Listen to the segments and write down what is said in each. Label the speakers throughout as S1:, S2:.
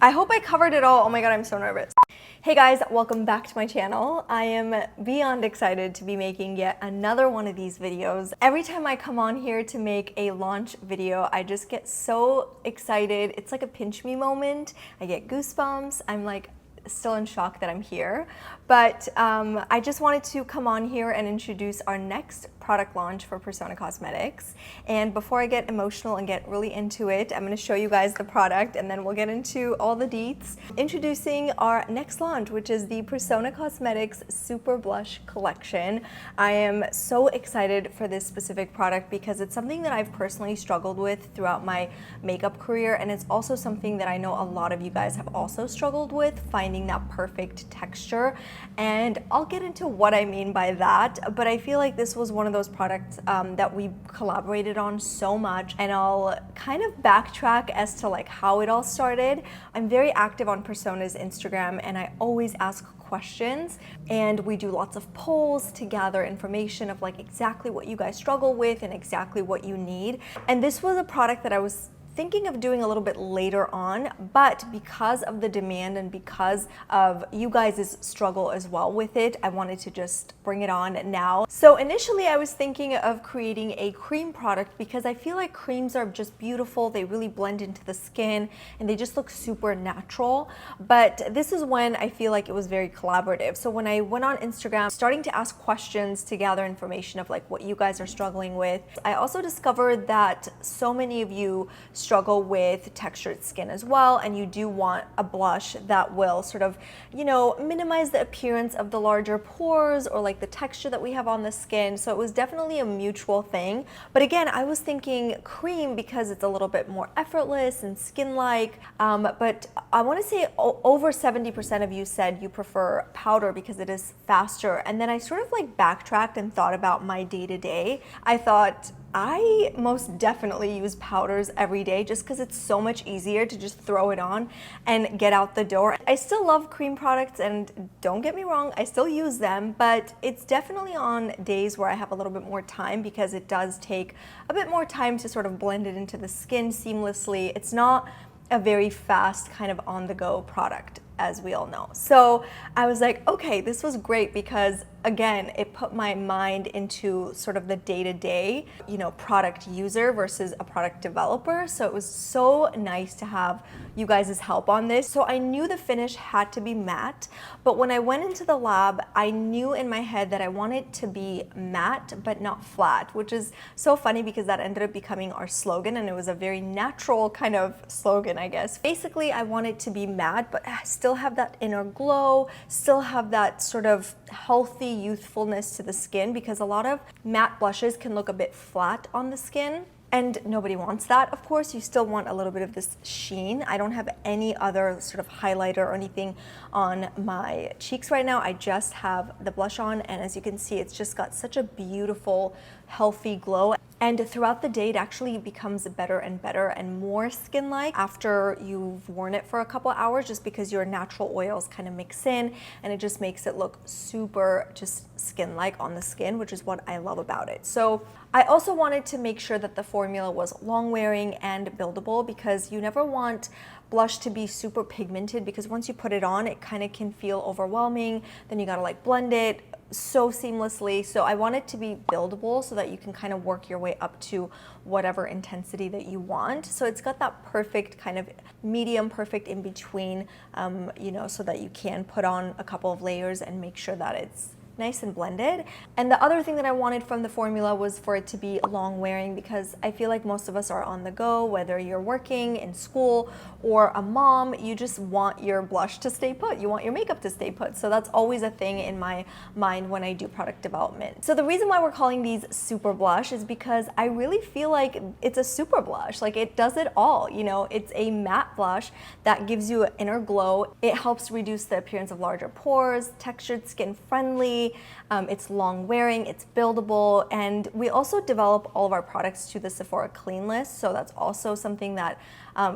S1: I hope I covered it all. Oh my god, I'm so nervous. Hey guys, welcome back to my channel. I am beyond excited to be making yet another one of these videos. Every time I come on here to make a launch video, I just get so excited. It's like a pinch me moment. I get goosebumps. I'm like still in shock that I'm here. But I just wanted to come on here and introduce our next product launch for Persona Cosmetics. And before I get emotional and get really into it, I'm going to show you guys the product and then we'll get into all the deets. Introducing our next launch, which is the Persona Cosmetics Super Blush collection. I am so excited for this specific product because it's something that I've personally struggled with throughout my makeup career, and it's also something that I know a lot of you guys have also struggled with, finding that perfect texture. And I'll get into what I mean by that, but I feel like this was one of those products that we collaborated on so much, and I'll kind of backtrack as to like how it all started. I'm very active on Persona's Instagram and I always ask questions, and we do lots of polls to gather information of like exactly what you guys struggle with and exactly what you need. And this was a product that I was thinking of doing a little bit later on, but because of the demand and because of you guys' struggle as well with it, I wanted to just bring it on now. So initially I was thinking of creating a cream product because I feel like creams are just beautiful. They really blend into the skin and they just look super natural. But this is when I feel like it was very collaborative. So when I went on Instagram, starting to ask questions to gather information of like what you guys are struggling with, I also discovered that so many of you struggle with textured skin as well, and you do want a blush that will sort of, you know, minimize the appearance of the larger pores or like the texture that we have on the skin. So it was definitely a mutual thing. But again, I was thinking cream because it's a little bit more effortless and skin-like. But I want to say over 70% of you said you prefer powder because it is faster. And then I sort of like backtracked and thought about my day-to-day. I thought, I most definitely use powders every day just because it's so much easier to just throw it on and get out the door. I still love cream products, and don't get me wrong, I still use them, but it's definitely on days where I have a little bit more time because it does take a bit more time to sort of blend it into the skin seamlessly. It's not a very fast kind of on-the-go product, as we all know. So I was like, okay, this was great because again, it put my mind into sort of the day-to-day, you know, product user versus a product developer. So it was so nice to have you guys' help on this. So I knew the finish had to be matte, but when I went into the lab, I knew in my head that I wanted to be matte, but not flat, which is so funny because that ended up becoming our slogan, and it was a very natural kind of slogan, I guess. Basically, I wanted to be matte, but still have that inner glow, still have that sort of healthy youthfulness to the skin, because a lot of matte blushes can look a bit flat on the skin. And nobody wants that, of course. You still want a little bit of this sheen. I don't have any other sort of highlighter or anything on my cheeks right now. I just have the blush on, and as you can see, it's just got such a beautiful, healthy glow. And throughout the day, it actually becomes better and better and more skin-like after you've worn it for a couple hours, just because your natural oils kind of mix in, and it just makes it look super just skin-like on the skin, which is what I love about it. So I also wanted to make sure that the formula was long-wearing and buildable, because you never want blush to be super pigmented, because once you put it on, it kind of can feel overwhelming. Then you gotta like blend it so seamlessly. So I want it to be buildable so that you can kind of work your way up to whatever intensity that you want. So it's got that perfect kind of medium, perfect in between, you know, so that you can put on a couple of layers and make sure that it's nice and blended. And the other thing that I wanted from the formula was for it to be long wearing, because I feel like most of us are on the go, whether you're working in school or a mom, you just want your blush to stay put. You want your makeup to stay put. So that's always a thing in my mind when I do product development. So the reason why we're calling these Super Blush is because I really feel like it's a super blush. Like it does it all, you know, it's a matte blush that gives you an inner glow. It helps reduce the appearance of larger pores, textured skin friendly. It's long wearing, it's buildable, and we also develop all of our products to the Sephora Clean List. So that's also something that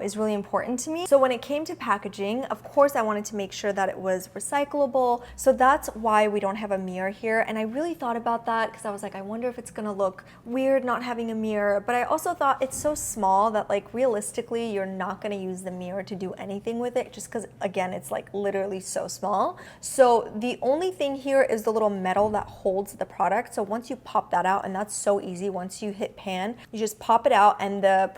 S1: is really important to me. So when it came to packaging, of course I wanted to make sure that it was recyclable. So that's why we don't have a mirror here. And I really thought about that because I was like, I wonder if it's gonna look weird not having a mirror. But I also thought it's so small that like realistically, you're not gonna use the mirror to do anything with it just because again, it's like literally so small. So the only thing here is the little metal that holds the product. So once you pop that out, and that's so easy, once you hit pan, you just pop it out and the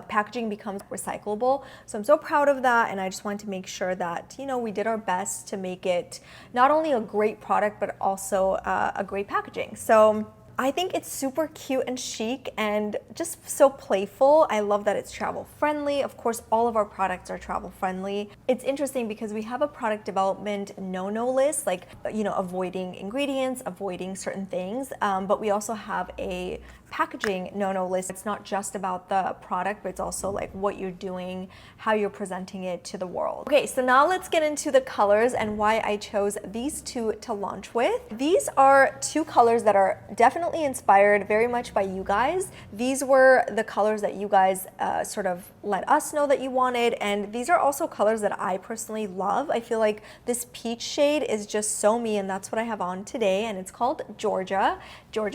S1: packaging becomes recyclable. So I'm so proud of that, and I just wanted to make sure that, you know, we did our best to make it not only a great product, but also a great packaging. So I think it's super cute and chic and just so playful. I love that it's travel friendly. Of course, all of our products are travel friendly. It's interesting because we have a product development no-no list, like, you know, avoiding ingredients, avoiding certain things, but we also have a packaging no-no list. It's not just about the product, but it's also like what you're doing, how you're presenting it to the world. Okay, so now let's get into the colors and why I chose these two to launch with. These are two colors that are definitely inspired very much by you guys. These were the colors that you guys sort of let us know that you wanted, and these are also colors that I personally love. I feel like this peach shade is just so me, and that's what I have on today, and it's called Georgia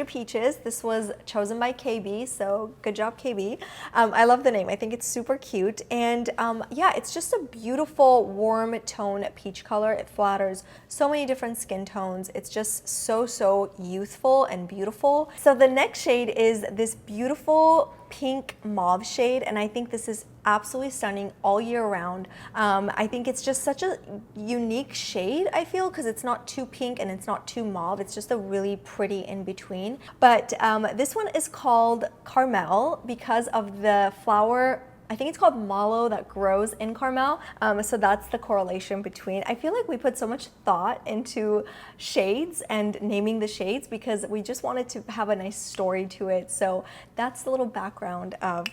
S1: Peaches. This was chosen by KB, so good job KB. I love the name. I think it's super cute, and yeah, it's just a beautiful warm tone peach color. It flatters so many different skin tones. It's just so youthful and beautiful. So the next shade is this beautiful pink mauve shade, and I think this is absolutely stunning all year round. I think it's just such a unique shade, I feel, because it's not too pink and it's not too mauve. It's just a really pretty in between. But this one is called Carmel because of the flower, I think it's called mallow, that grows in Carmel. So that's the correlation between. I feel like we put so much thought into shades and naming the shades because we just wanted to have a nice story to it. So that's the little background of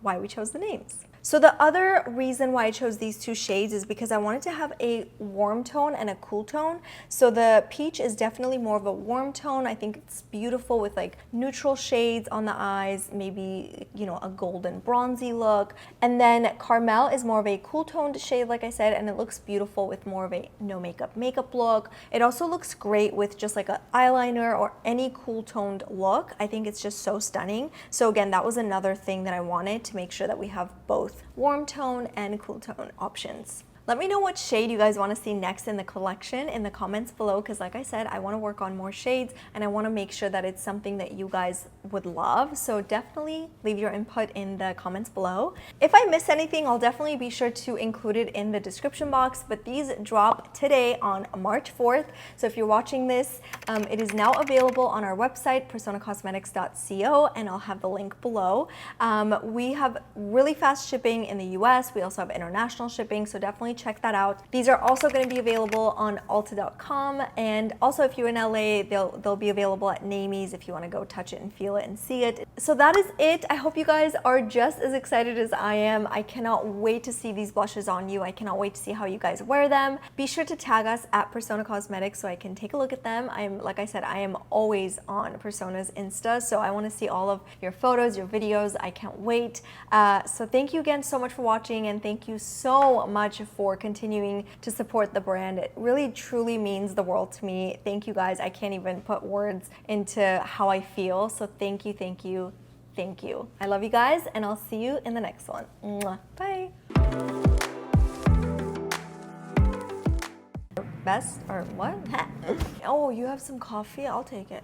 S1: why we chose the names. So the other reason why I chose these two shades is because I wanted to have a warm tone and a cool tone. So the peach is definitely more of a warm tone. I think it's beautiful with like neutral shades on the eyes, maybe, you know, a golden bronzy look. And then Carmel is more of a cool toned shade, like I said, and it looks beautiful with more of a no makeup look. It also looks great with just like an eyeliner or any cool toned look. I think it's just so stunning. So again, that was another thing that I wanted to make sure that we have both warm tone and cool tone options. Let me know what shade you guys want to see next in the collection in the comments below, because like I said, I want to work on more shades and I want to make sure that it's something that you guys would love. So definitely leave your input in the comments below. If I miss anything, I'll definitely be sure to include it in the description box, but these drop today on March 4th. So if you're watching this, it is now available on our website, personacosmetics.co, and I'll have the link below. We have really fast shipping in the US. We also have international shipping, so definitely check that out. These are also going to be available on Ulta.com, and also if you're in LA, they'll be available at Namie's if you want to go touch it and feel it and see it. So that is it. I hope you guys are just as excited as I am. I cannot wait to see these blushes on you. I cannot wait to see how you guys wear them. Be sure to tag us at Persona Cosmetics so I can take a look at them. Like I said, I am always on Persona's Insta, so I want to see all of your photos, your videos. I can't wait. So thank you again so much for watching, and thank you so much for continuing to support the brand. It really truly means the world to me. Thank you guys. I can't even put words into how I feel. So thank you, thank you, thank you. I love you guys, and I'll see you in the next one. Mwah. Bye. Best or what? Oh, you have some coffee? I'll take it.